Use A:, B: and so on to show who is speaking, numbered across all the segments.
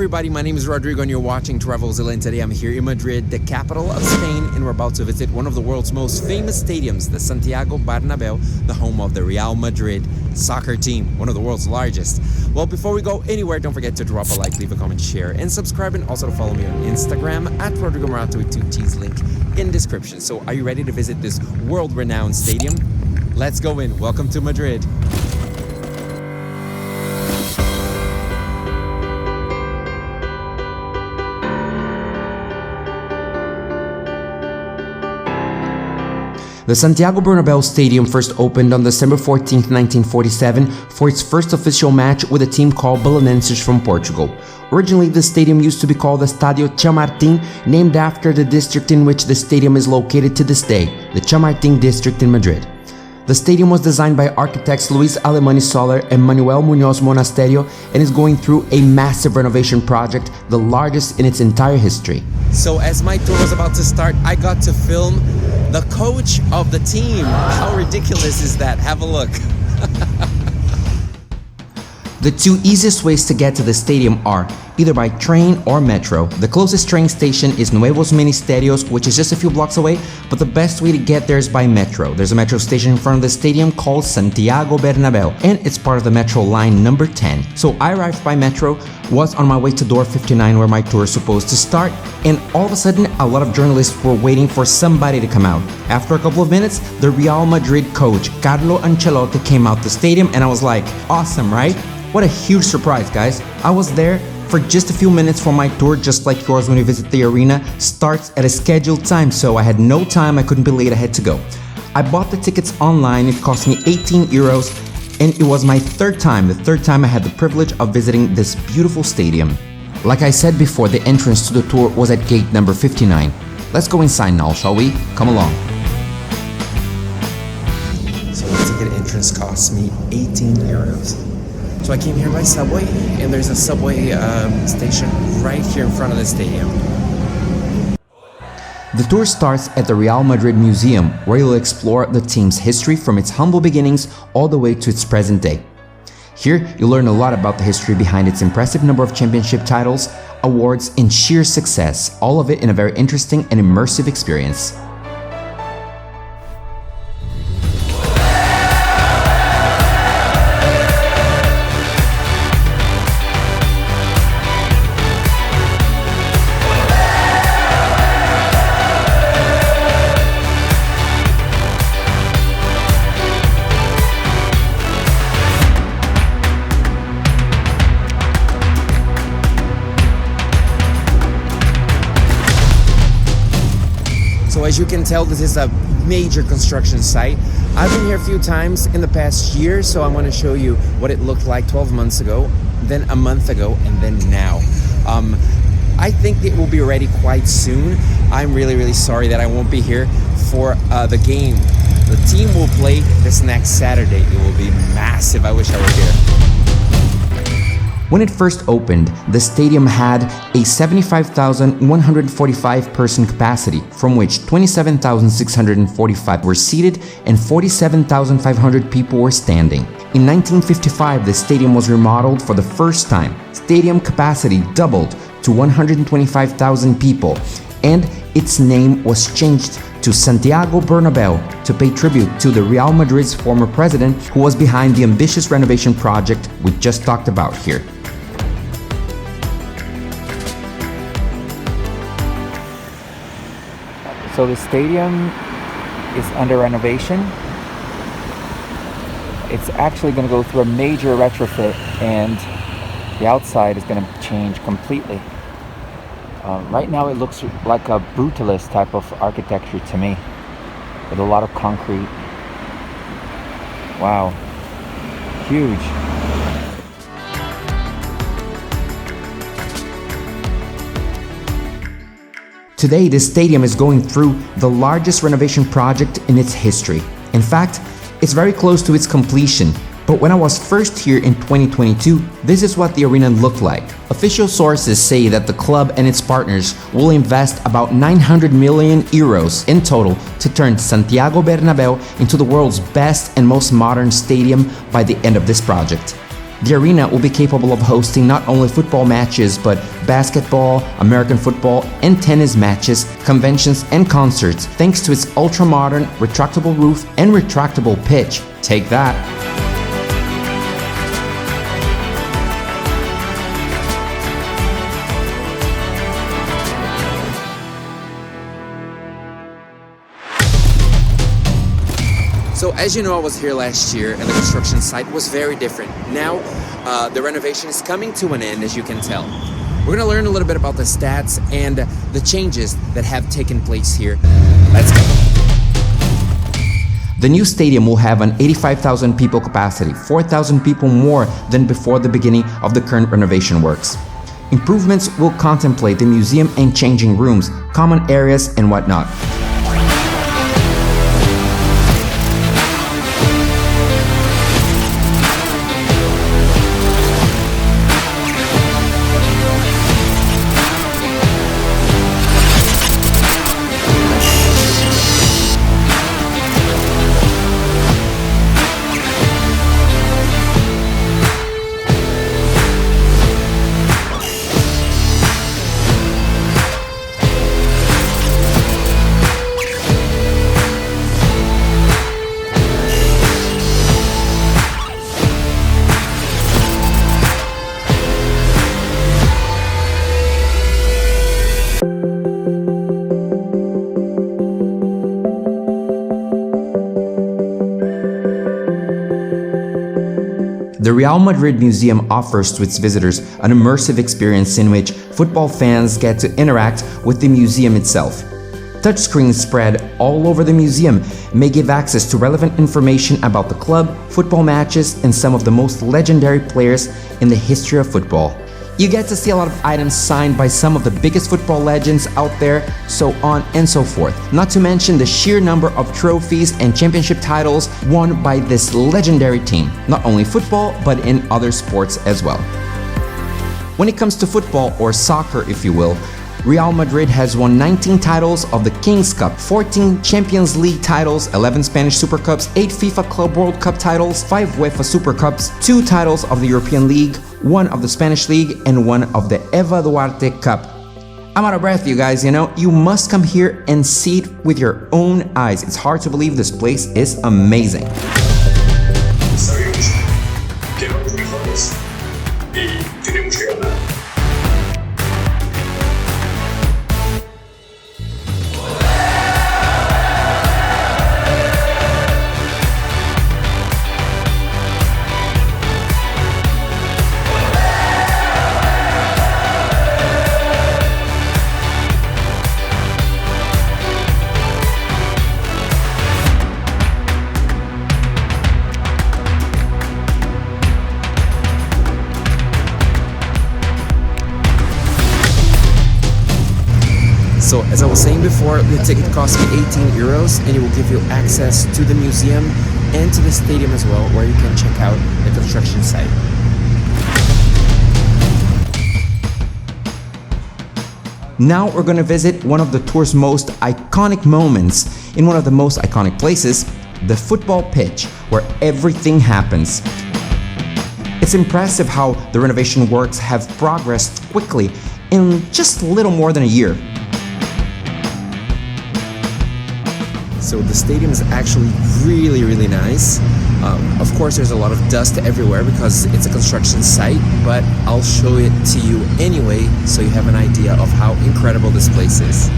A: everybody, my name is Rodrigo and you're watching Travelzilla, and today I'm here in Madrid, the capital of Spain, and we're about to visit one of the world's most famous stadiums, the Santiago Bernabeu, the home of the Real Madrid soccer team, one of the world's largest. Well, before we go anywhere, don't forget to drop a like, leave a comment, share, and subscribe, and also to follow me on Instagram at Rodrigo Morato with 2 T's, link in description. So are you ready to visit this world-renowned stadium? Let's go in. Welcome to Madrid.
B: The Santiago Bernabeu Stadium first opened on December 14, 1947 for its first official match with a team called Belenenses from Portugal. Originally, the stadium used to be called the Estadio Chamartín, named after the district in which the stadium is located to this day, the Chamartín district in Madrid. The stadium was designed by architects Luis Alemany Soler and Manuel Muñoz Monasterio and is going through a massive renovation project, the largest in its entire history.
A: So as my tour was about to start, I got to film the coach of the team. How ridiculous is that? Have a look.
B: The two easiest ways to get to the stadium are either by train or metro. The closest train station is Nuevos Ministerios, which is just a few blocks away, but the best way to get there is by metro. There's a metro station in front of the stadium called Santiago Bernabeu, and it's part of the metro line number 10. So I arrived by metro, was on my way to door 59 where my tour is supposed to start, and all of a sudden a lot of journalists were waiting for somebody to come out. After a couple of minutes, the Real Madrid coach, Carlo Ancelotti, came out the stadium, and I was like, awesome, right? What a huge surprise, guys. I was there for just a few minutes for my tour, just like yours when you visit the arena, starts at a scheduled time, so I had no time, I couldn't be late, I had to go. I bought the tickets online, it cost me 18 euros, and it was my the third time I had the privilege of visiting this beautiful stadium. Like I said before, the entrance to the tour was at gate number 59. Let's go inside now, shall we? Come along.
A: So the ticket entrance cost me 18 euros. So I came here by subway, and there's a subway station right here in front of the stadium.
B: The tour starts at the Real Madrid Museum, where you'll explore the team's history from its humble beginnings all the way to its present day. Here, you'll learn a lot about the history behind its impressive number of championship titles, awards, and sheer success, all of it in a very interesting and immersive experience.
A: So as you can tell, this is a major construction site. I've been here a few times in the past year, so I'm going to show you what it looked like 12 months ago, then a month ago, and then now. I think it will be ready quite soon. I'm really sorry that I won't be here for the game. The team will play this next Saturday. It will be massive. I wish I were here.
B: When it first opened, the stadium had a 75,145 person capacity, from which 27,645 were seated and 47,500 people were standing. In 1955, the stadium was remodeled for the first time. Stadium capacity doubled to 125,000 people, and its name was changed to Santiago Bernabeu to pay tribute to the Real Madrid's former president, who was behind the ambitious renovation project we just talked about here.
C: So the stadium is under renovation. It's actually going to go through a major retrofit, and the outside is going to change completely. Right now it looks like a brutalist type of architecture to me, with a lot of concrete. Wow, huge.
B: Today, this stadium is going through the largest renovation project in its history. In fact, it's very close to its completion, but when I was first here in 2022, this is what the arena looked like. Official sources say that the club and its partners will invest about 900 million euros in total to turn Santiago Bernabeu into the world's best and most modern stadium by the end of this project. The arena will be capable of hosting not only football matches, but basketball, American football, and tennis matches, conventions, and concerts, thanks to its ultra-modern, retractable roof and retractable pitch. Take that!
A: So as you know, I was here last year and the construction site was very different. Now, the renovation is coming to an end, as you can tell. We're gonna learn a little bit about the stats and the changes that have taken place here. Let's go.
B: The new stadium will have an 85,000 people capacity, 4,000 people more than before the beginning of the current renovation works. Improvements will contemplate the museum and changing rooms, common areas, and whatnot. The Real Madrid Museum offers to its visitors an immersive experience in which football fans get to interact with the museum itself. Touchscreens spread all over the museum may give access to relevant information about the club, football matches, and some of the most legendary players in the history of football. You get to see a lot of items signed by some of the biggest football legends out there, so on and so forth. Not to mention the sheer number of trophies and championship titles won by this legendary team, not only football, but in other sports as well. When it comes to football, or soccer if you will, Real Madrid has won 19 titles of the King's Cup, 14 Champions League titles, 11 Spanish Super Cups, 8 FIFA Club World Cup titles, 5 UEFA Super Cups, 2 titles of the European League, 1 of the Spanish League, and 1 of the Eva Duarte Cup. I'm out of breath, you guys, you know? You must come here and see it with your own eyes. It's hard to believe this place is amazing.
D: Sabemos que vamos mejores y tenemos que ganar.
A: So as I was saying before, the ticket costs you 18 euros and it will give you access to the museum and to the stadium as well, where you can check out the construction site.
B: Now we're going to visit one of the tour's most iconic moments in one of the most iconic places, the football pitch, where everything happens. It's impressive how the renovation works have progressed quickly in just a little more than a year.
A: So the stadium is actually really nice. Of course there's a lot of dust everywhere because it's a construction site, but I'll show it to you anyway so you have an idea of how incredible this place is.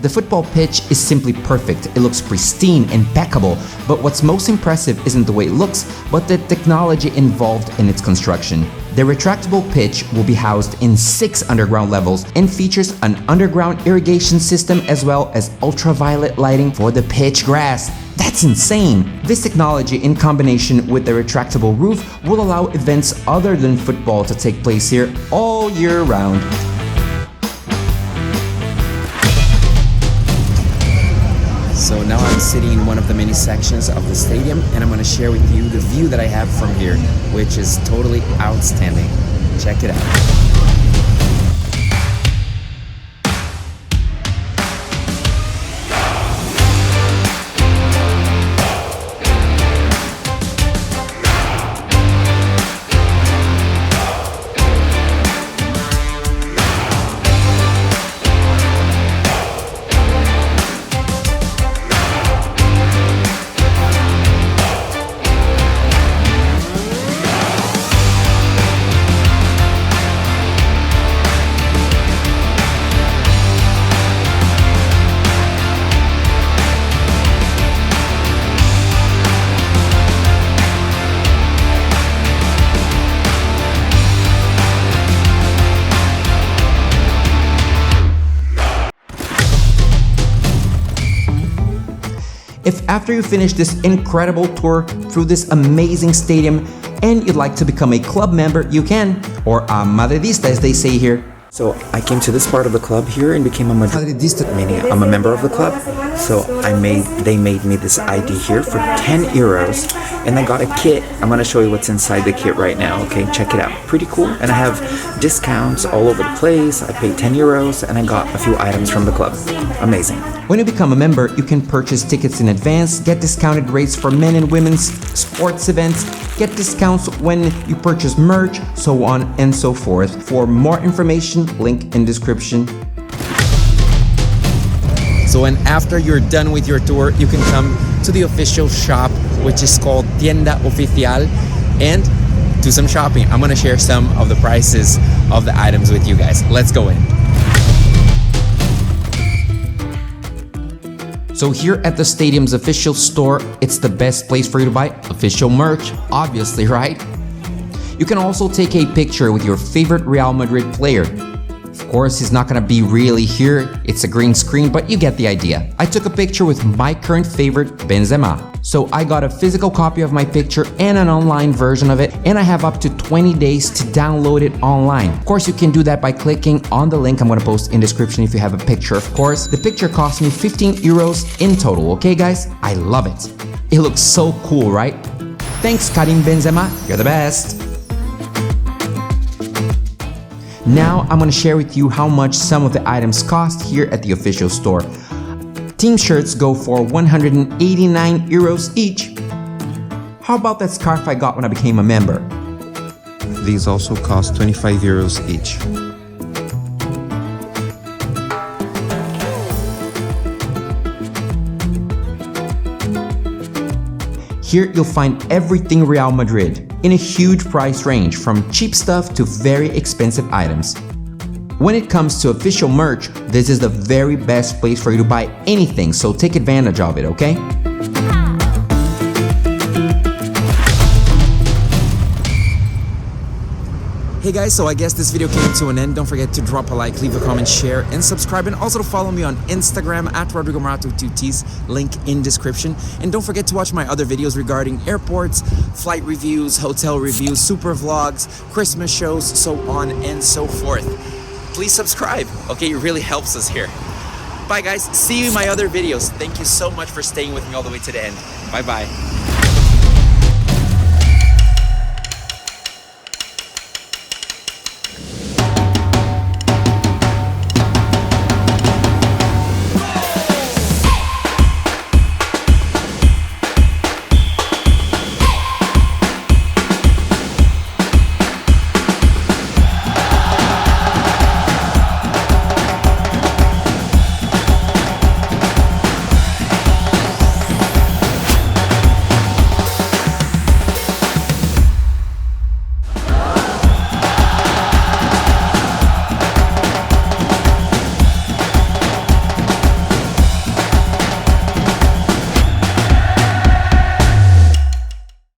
B: The football pitch is simply perfect. It looks pristine, impeccable, but what's most impressive isn't the way it looks, but the technology involved in its construction. The retractable pitch will be housed in 6 underground levels and features an underground irrigation system as well as ultraviolet lighting for the pitch grass. That's insane! This technology in combination with the retractable roof will allow events other than football to take place here all year round.
A: So now I'm sitting in one of the many sections of the stadium and I'm going to share with you the view that I have from here, which is totally outstanding. Check it out.
B: If after you finish this incredible tour through this amazing stadium and you'd like to become a club member, you can, or a madridista as they say here.
C: So I came to this part of the club here and became a Madridista, meaning I'm a member of the club. So they made me this ID here for 10 euros and I got a kit. I'm gonna show you what's inside the kit right now, okay? Check it out, pretty cool. And I have discounts all over the place. I paid 10 euros and I got a few items from the club. Amazing.
B: When you become a member, you can purchase tickets in advance, get discounted rates for men and women's sports events, get discounts when you purchase merch, so on and so forth. For more information, link in description.
A: So and after you're done with your tour, you can come to the official shop, which is called Tienda Oficial, and do some shopping. I'm gonna share some of the prices of the items with you guys. Let's go in.
B: So here at the stadium's official store, it's the best place for you to buy official merch, obviously, right? You can also take a picture with your favorite Real Madrid player. Of course, he's not gonna be really here, it's a green screen, but you get the idea. I took a picture with my current favorite, Benzema. So I got a physical copy of my picture and an online version of it, and I have up to 20 days to download it online. Of course, you can do that by clicking on the link I'm gonna post in description if you have a picture, of course. The picture cost me 15 euros in total, okay guys? I love it. It looks so cool, right? Thanks, Karim Benzema, you're the best. Now I'm gonna share with you how much some of the items cost here at the official store. Team shirts go for 189 euros each. How about that scarf I got when I became a member?
A: These also cost 25 euros each.
B: Here you'll find everything Real Madrid in a huge price range, from cheap stuff to very expensive items. When it comes to official merch, this is the very best place for you to buy anything, so take advantage of it, okay?
A: Hey guys, so I guess this video came to an end. Don't forget to drop a like, leave a comment, share, and subscribe, and also to follow me on Instagram at Rodrigo Morato with 2 T's, link in description. And don't forget to watch my other videos regarding airports, flight reviews, hotel reviews, super vlogs, Christmas shows, so on and so forth. Please subscribe, okay? It really helps us here. Bye guys, see you in my other videos. Thank you so much for staying with me all the way to the end. Bye bye.